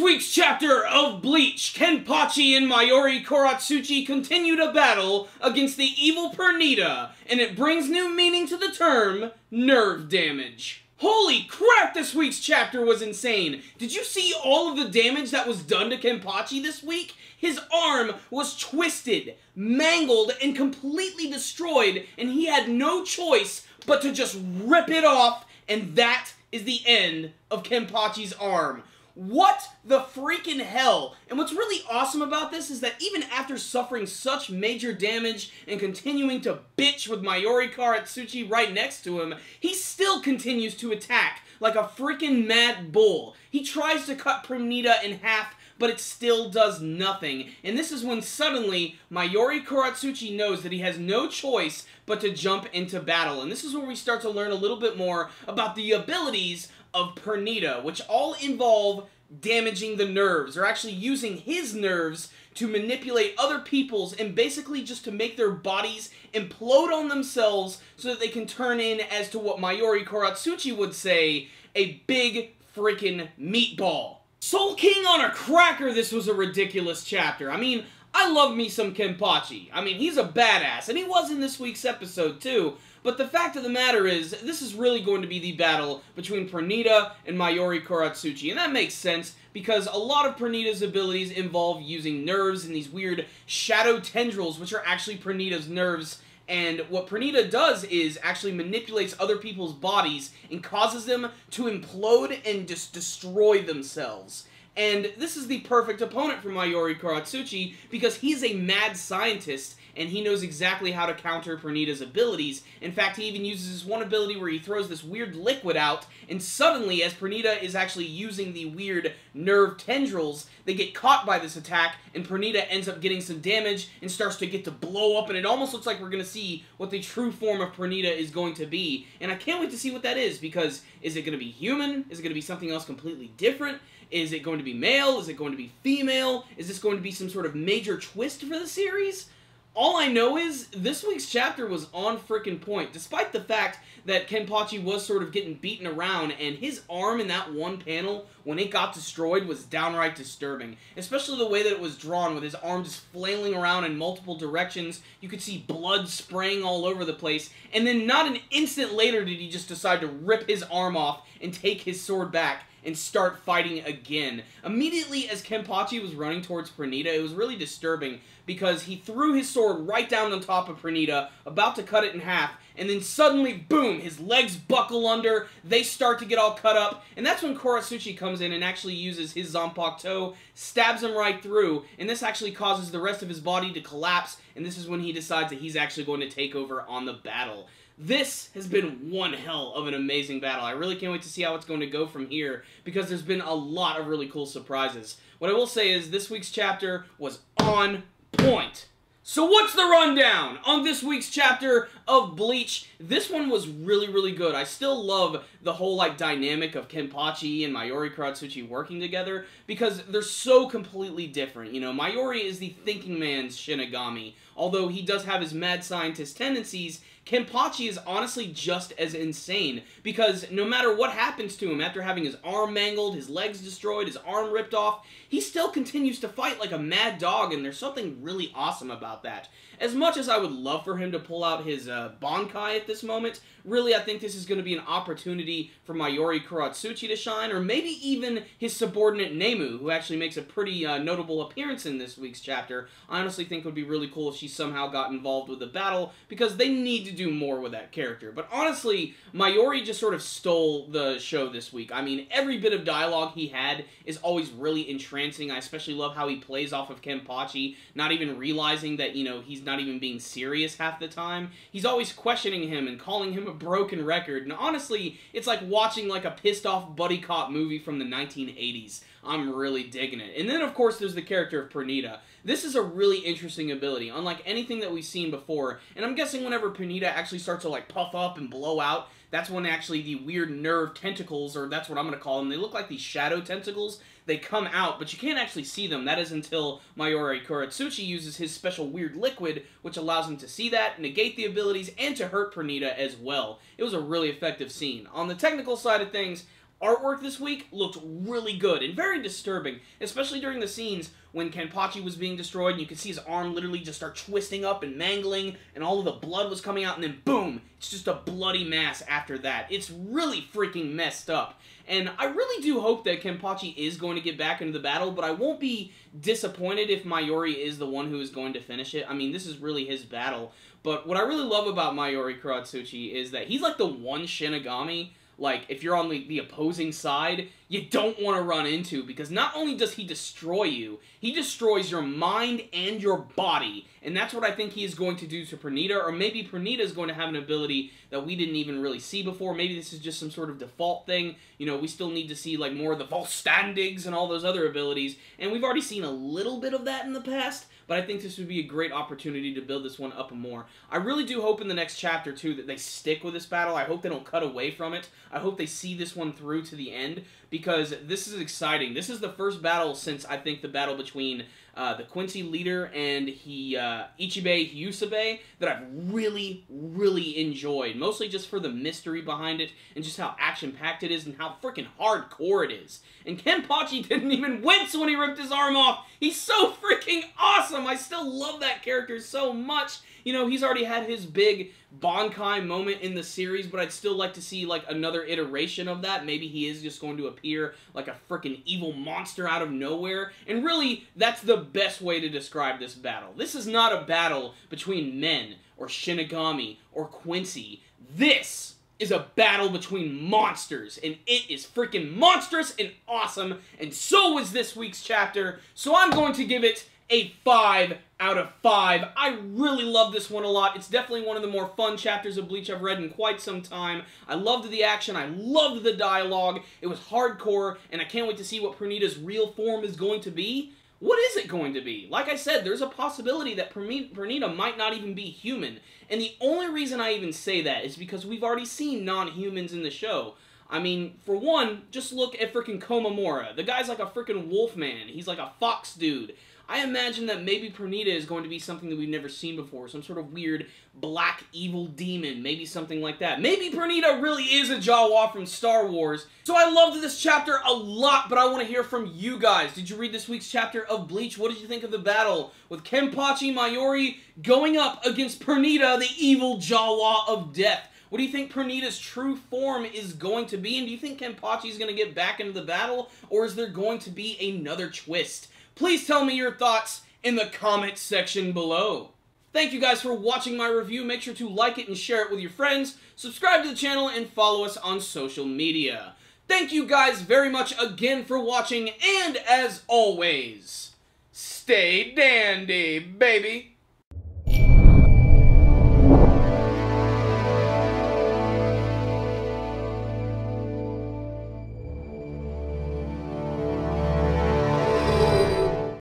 week's chapter of Bleach, Kenpachi and Mayuri Koratsuchi continue to battle against the evil Pernita, and it brings new meaning to the term, nerve damage. Holy crap, this week's chapter was insane! Did you see all of the damage that was done to Kenpachi this week? His arm was twisted, mangled, and completely destroyed, and he had no choice but to just rip it off, and that is the end of Kenpachi's arm. What the freaking hell? And what's really awesome about this is that even after suffering such major damage and continuing to bitch with Mayuri Koratsuchi right next to him, he still continues to attack like a freaking mad bull. He tries to cut Pernita in half, but it still does nothing. And this is when suddenly Mayuri Koratsuchi knows that he has no choice but to jump into battle. And this is where we start to learn a little bit more about the abilities of Pernita, which all involve damaging the nerves, or actually using his nerves to manipulate other people's and basically just to make their bodies implode on themselves so that they can turn in, as to what Mayuri Koratsuchi would say, a big freaking meatball. Soul King on a cracker, this was a ridiculous chapter. I mean, I love me some Kenpachi. I mean, he's a badass, and he was in this week's episode too. But the fact of the matter is, this is really going to be the battle between Pernita and Mayuri Koratsuchi. And that makes sense, because a lot of Pernita's abilities involve using nerves and these weird shadow tendrils, which are actually Pernita's nerves. And what Pernita does is actually manipulates other people's bodies and causes them to implode and just destroy themselves. And this is the perfect opponent for Mayuri Koratsuchi, because he's a mad scientist, and he knows exactly how to counter Pernita's abilities. In fact, he even uses this one ability where he throws this weird liquid out, and suddenly, as Pernita is actually using the weird nerve tendrils, they get caught by this attack, and Pernita ends up getting some damage and starts to get to blow up, and it almost looks like we're going to see what the true form of Pernita is going to be. And I can't wait to see what that is, because is it going to be human? Is it going to be something else completely different? Is it going to be male? Is it going to be female? Is this going to be some sort of major twist for the series? All I know is, this week's chapter was on frickin' point, despite the fact that Kenpachi was sort of getting beaten around, and his arm in that one panel, when it got destroyed, was downright disturbing. Especially the way that it was drawn, with his arm just flailing around in multiple directions. You could see blood spraying all over the place, and then not an instant later did he just decide to rip his arm off and take his sword back and start fighting again. Immediately as Kenpachi was running towards Pernita, it was really disturbing, because he threw his sword right down on top of Pernita, about to cut it in half, and then suddenly, boom, his legs buckle under, they start to get all cut up, and that's when Koratsuchi comes in and actually uses his Zanpakuto, stabs him right through, and this actually causes the rest of his body to collapse, and this is when he decides that he's actually going to take over on the battle. This has been one hell of an amazing battle. I really can't wait to see how it's going to go from here, because there's been a lot of really cool surprises. What I will say is, this week's chapter was on point. So what's the rundown on this week's chapter of Bleach? This one was really good. I still love the whole dynamic of Kenpachi and Mayuri Koratsuchi working together, because they're so completely different. You know, Mayuri is the thinking man's Shinigami. Although he does have his mad scientist tendencies, Kenpachi is honestly just as insane, because no matter what happens to him after having his arm mangled, his legs destroyed, his arm ripped off, he still continues to fight like a mad dog, and there's something really awesome about that. As much as I would love for him to pull out his Bankai at this moment, really I think this is going to be an opportunity for Mayuri Koratsuchi to shine, or maybe even his subordinate Nemu, who actually makes a pretty notable appearance in this week's chapter. I honestly think it would be really cool if she somehow got involved with the battle, because they need to do more with that character. But honestly, Mayuri just sort of stole the show this week. I mean, every bit of dialogue he had is always really entrancing. I especially love how he plays off of Kenpachi, not even realizing that, you know, he's not even being serious half the time. He's always questioning him and calling him a broken record, and honestly, it's like watching like a pissed off buddy cop movie from the 1980s. I'm really digging it. And then, of course, there's the character of Pernita. This is a really interesting ability, unlike anything that we've seen before, and I'm guessing whenever Pernita actually starts to puff up and blow out, that's when actually the weird nerve tentacles, or that's what I'm going to call them, they look like these shadow tentacles, they come out, but you can't actually see them. That is until Mayuri Koratsuchi uses his special weird liquid, which allows him to see that, negate the abilities, and to hurt Pernita as well. It was a really effective scene. On the technical side of things, artwork this week looked really good and very disturbing, especially during the scenes when Kenpachi was being destroyed and you could see his arm literally just start twisting up and mangling and all of the blood was coming out and then boom, it's just a bloody mass after that. It's really freaking messed up. And I really do hope that Kenpachi is going to get back into the battle, but I won't be disappointed if Mayuri is the one who is going to finish it. I mean, this is really his battle. But what I really love about Mayuri Kuratsuchi is that he's like the one Shinigami, like, if you're on the opposing side, you don't want to run into, because not only does he destroy you, he destroys your mind and your body, and that's what I think he is going to do to Pernita, or maybe Pernita is going to have an ability that we didn't even really see before. Maybe this is just some sort of default thing. You know, we still need to see, like, more of the Volstandigs and all those other abilities, and we've already seen a little bit of that in the past, but I think this would be a great opportunity to build this one up more. I really do hope in the next chapter, too, that they stick with this battle. I hope they don't cut away from it. I hope they see this one through to the end, because this is exciting. This is the first battle since, I think, the battle between the Quincy leader and Ichibei Hyusabe that I've really, really enjoyed. Mostly just for the mystery behind it, and just how action-packed it is, and how freaking hardcore it is. And Kenpachi didn't even wince when he ripped his arm off! He's so freaking awesome! I still love that character so much! You know, he's already had his big Bankai moment in the series, but I'd still like to see, like, another iteration of that. Maybe he is just going to appear like a freaking evil monster out of nowhere. And really, that's the best way to describe this battle. This is not a battle between men, or Shinigami, or Quincy. This is a battle between monsters, and it is freaking monstrous and awesome, and so is this week's chapter, so I'm going to give it a 5 out of 5. I really love this one a lot. It's definitely one of the more fun chapters of Bleach I've read in quite some time. I loved the action. I loved the dialogue. It was hardcore, and I can't wait to see what Pernita's real form is going to be. What is it going to be? Like I said, there's a possibility that Pernita might not even be human. And the only reason I even say that is because we've already seen non-humans in the show. I mean, for one, just look at freaking Komamura. The guy's like a freaking wolf man. He's like a fox dude. I imagine that maybe Pernita is going to be something that we've never seen before. Some sort of weird black evil demon. Maybe something like that. Maybe Pernita really is a Jawa from Star Wars. So I loved this chapter a lot, but I want to hear from you guys. Did you read this week's chapter of Bleach? What did you think of the battle with Kenpachi Mayuri going up against Pernita, the evil Jawa of death? What do you think Pernita's true form is going to be? And do you think Kenpachi is going to get back into the battle? Or is there going to be another twist? Please tell me your thoughts in the comments section below. Thank you guys for watching my review. Make sure to like it and share it with your friends. Subscribe to the channel and follow us on social media. Thank you guys very much again for watching. And as always, stay dandy, baby.